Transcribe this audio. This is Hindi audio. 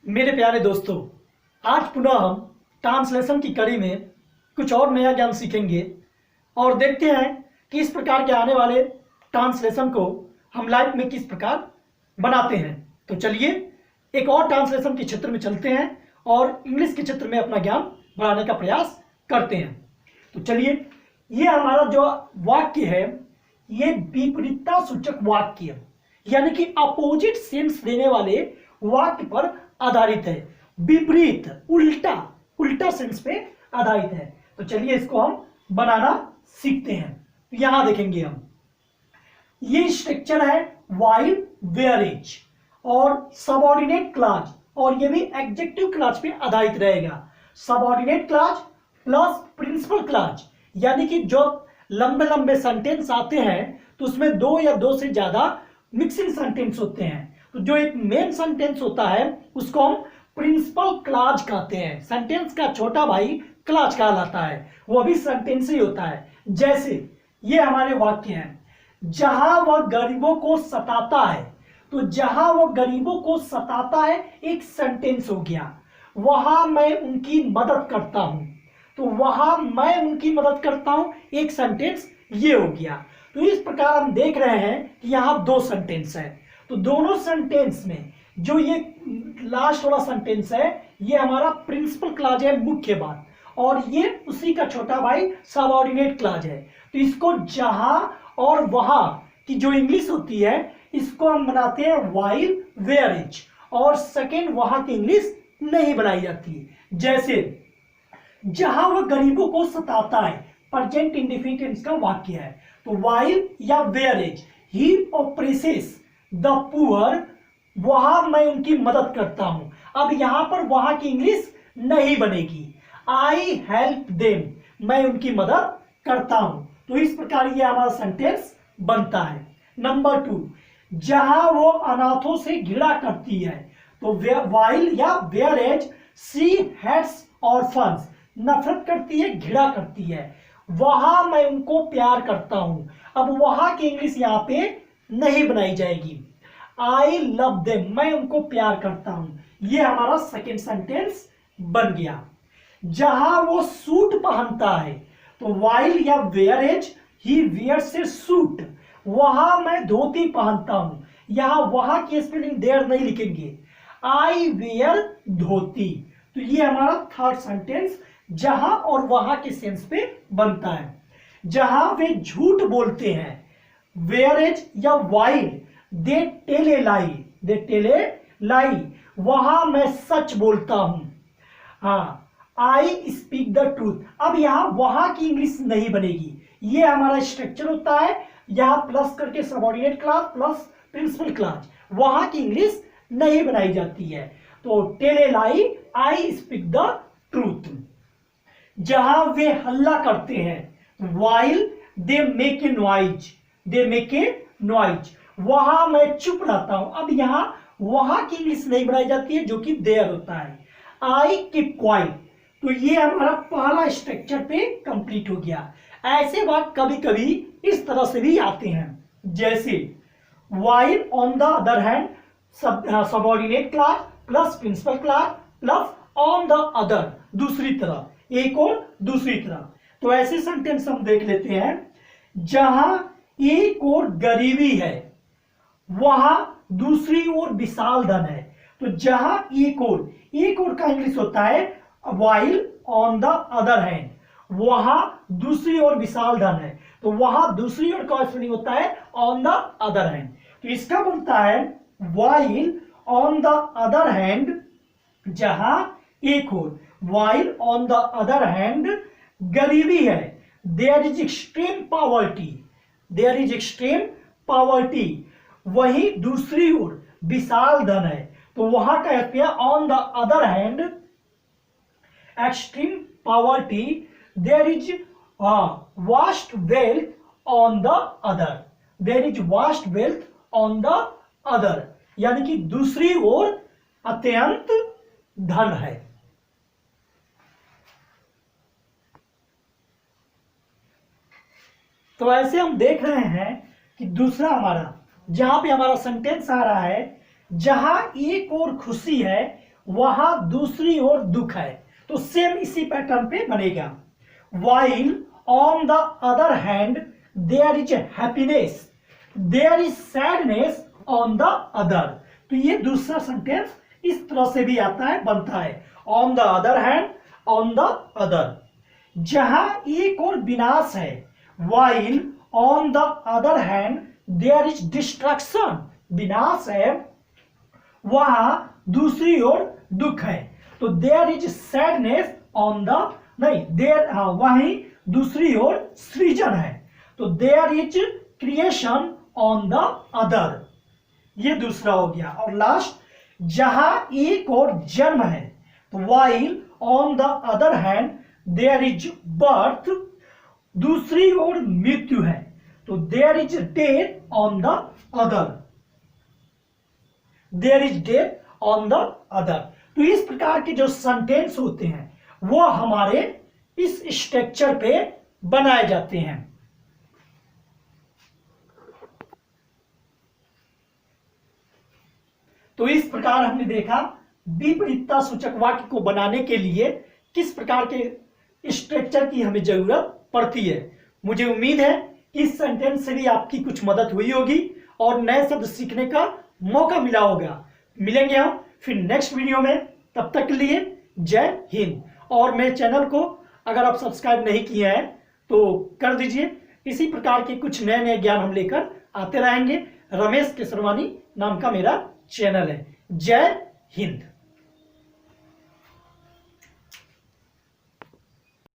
मेरे प्यारे दोस्तों, आज पुनः हम ट्रांसलेशन की कड़ी में कुछ और नया ज्ञान सीखेंगे और देखते हैं कि इस प्रकार के आने वाले ट्रांसलेशन को हम लाइफ में किस प्रकार बनाते हैं। तो चलिए एक और ट्रांसलेशन के क्षेत्र में चलते हैं और इंग्लिश के क्षेत्र में अपना ज्ञान बढ़ाने का प्रयास करते हैं। तो चलिए, ये हमारा जो वाक्य है ये विपरीतता सूचक वाक्य यानी कि अपोजिट सेंस देने वाले वाक्य पर आधारित है। विपरीत, उल्टा, उल्टा सेंस पे आधारित है। तो चलिए इसको हम बनाना सीखते हैं। यहां देखेंगे हम, ये स्ट्रक्चर है व्हाइल, वेयरेज और सबऑर्डिनेट क्लॉज, और ये भी एडजेक्टिव क्लॉज पे आधारित रहेगा। Subordinate clause plus principal clause, यानी कि जो लंबे लंबे सेंटेंस आते हैं तो उसमें दो या दो से ज्यादा मिक्सिंग सेंटेंस होते हैं। तो जो एक मेन सेंटेंस होता है उसको हम प्रिंसिपल क्लॉज कहते हैं। सेंटेंस का छोटा भाई क्लॉज कहलाता है, वो भी सेंटेंस ही होता है। जैसे ये हमारे वाक्य हैं, जहां वह गरीबों को सताता है, तो जहां वह गरीबों को सताता है एक सेंटेंस हो गया। वहां मैं उनकी मदद करता हूं, तो वहां मैं उनकी मदद करता हूं एक सेंटेंस ये हो गया। तो इस प्रकार हम देख रहे हैं कि यहां दो सेंटेंस है। तो दोनों सेंटेंस में जो ये लास्ट वाला सेंटेंस है ये हमारा प्रिंसिपल क्लॉज है, मुख्य बात, और ये उसी का छोटा भाई सबऑर्डिनेट क्लॉज है। तो इसको जहां और वहां की जो इंग्लिश होती है इसको हम बनाते हैं व्हाइल, वेयरेज, और सेकेंड वहां की इंग्लिश नहीं बनाई जाती है। जैसे जहां वह गरीबों को सताता है, प्रेजेंट इंडेफिनिट का वाक्य है। तो व्हाइल या वेयरेज ही ऑप्रेसेस द पुअर, वहां मैं उनकी मदद करता हूं। अब यहां पर वहां की इंग्लिश नहीं बनेगी। आई हेल्प देम, मैं उनकी मदद करता हूं। तो इस प्रकार ये हमारा सेंटेंस बनता है। नंबर 2, जहां वो अनाथों से घृणा करती है, तो व्हाइल या वेयरेज सी हेट्स ऑर्फन्स, नफरत करती है, घृणा करती है, वहां मैं उनको प्यार करता हूं। अब वहां की इंग्लिश यहां पे नहीं बनाई जाएगी। आई लव देम, मैं उनको प्यार करता हूं। यह हमारा सेकेंड सेंटेंस बन गया। जहां वो सूट पहनता है, तो व्हाइल या वेयरेज ही वियर्स ए सूट, वहां मैं धोती पहनता हूं। यहां वहां की स्पेलिंग देयर नहीं लिखेंगे, आई वेयर धोती। तो ये हमारा थर्ड सेंटेंस जहां और वहां के सेंस पे बनता है। जहां वे झूठ बोलते हैं, वेयरेज या while they tell a lie, they tell a lie, वहां मैं सच बोलता हूं। हाँ, आई स्पीक द ट्रूथ। अब यहां वहां की इंग्लिश नहीं बनेगी। ये हमारा स्ट्रक्चर होता है, यहां प्लस करके subordinate clause plus principal clause, वहां की इंग्लिश नहीं बनाई जाती है। तो tell a lie, I speak the truth. जहां वे हल्ला करते हैं, while they make a noise, they make a noise, वहां मैं चुप रहता हूं। अब यहां वहां की इंग्लिश नहीं बनाई जाती है जो कि देयर होता है, आई कीप क्वाइट। तो ये हमारा पहला स्ट्रक्चर पे कंप्लीट हो गया। ऐसे वाक्य कभी कभी इस तरह से भी आते हैं, जैसे while on the other hand, subordinate clause plus principal clause plus on the other, दूसरी तरह, एक और दूसरी तरह। तो ऐसे सेंटेंस हम देख लेते हैं, जहां एक और गरीबी है, वहां दूसरी ओर विशाल धन है। तो जहां एक और का इंग्लिश होता है while on the other hand, वहां दूसरी ओर विशाल धन है। तो वहां दूसरी ओर का स्पेलिंग होता है ऑन द अदर हैंड। तो इसका बनता है while on the other hand, जहां एक और, while on the other hand गरीबी है, there is extreme poverty, there is extreme poverty, वही दूसरी ओर विशाल धन है। तो वहां का कहते हैं on the other hand extreme poverty, there is vast wealth on the other, there is vast wealth on the other, यानी कि दूसरी ओर अत्यंत धन है। तो ऐसे हम देख रहे हैं कि दूसरा हमारा, जहां पे हमारा सेंटेंस आ रहा है, जहां एक और खुशी है वहां दूसरी ओर दुख है। तो सेम इसी पैटर्न पे बनेगा। While on the other hand there is happiness, there is sadness on the other. तो ये दूसरा सेंटेंस इस तरह से भी आता है, बनता है on the other hand, on the other. जहां एक और विनाश है, while on the other hand there is destruction, विनाश है, वहां दूसरी ओर दुख है। तो there is sadness on the, नहीं देयर, वहीं दूसरी ओर सृजन है। तो there is creation on the other, ये दूसरा हो गया। और लास्ट, जहां एक और जन्म है, तो while on the other hand there is birth, दूसरी ओर मृत्यु है। तो there is death on the other, there is death on the other. तो इस प्रकार के जो सेंटेंस होते हैं वो हमारे इस स्ट्रक्चर पे बनाए जाते हैं। तो इस प्रकार हमने देखा विपरीतता सूचक वाक्य को बनाने के लिए किस प्रकार के स्ट्रक्चर की हमें जरूरत पड़ती है। मुझे उम्मीद है कि इस सेंटेंस से भी आपकी कुछ मदद हुई होगी और नए शब्द सीखने का मौका मिला होगा। मिलेंगे हम फिर नेक्स्ट वीडियो में, तब तक के लिए जय हिंद। और मेरे चैनल को अगर आप सब्सक्राइब नहीं किए हैं तो कर दीजिए। इसी प्रकार के कुछ नए नए ज्ञान हम लेकर आते रहेंगे। रमेश केसरवानी नाम का मेरा चैनल है। जय हिंद।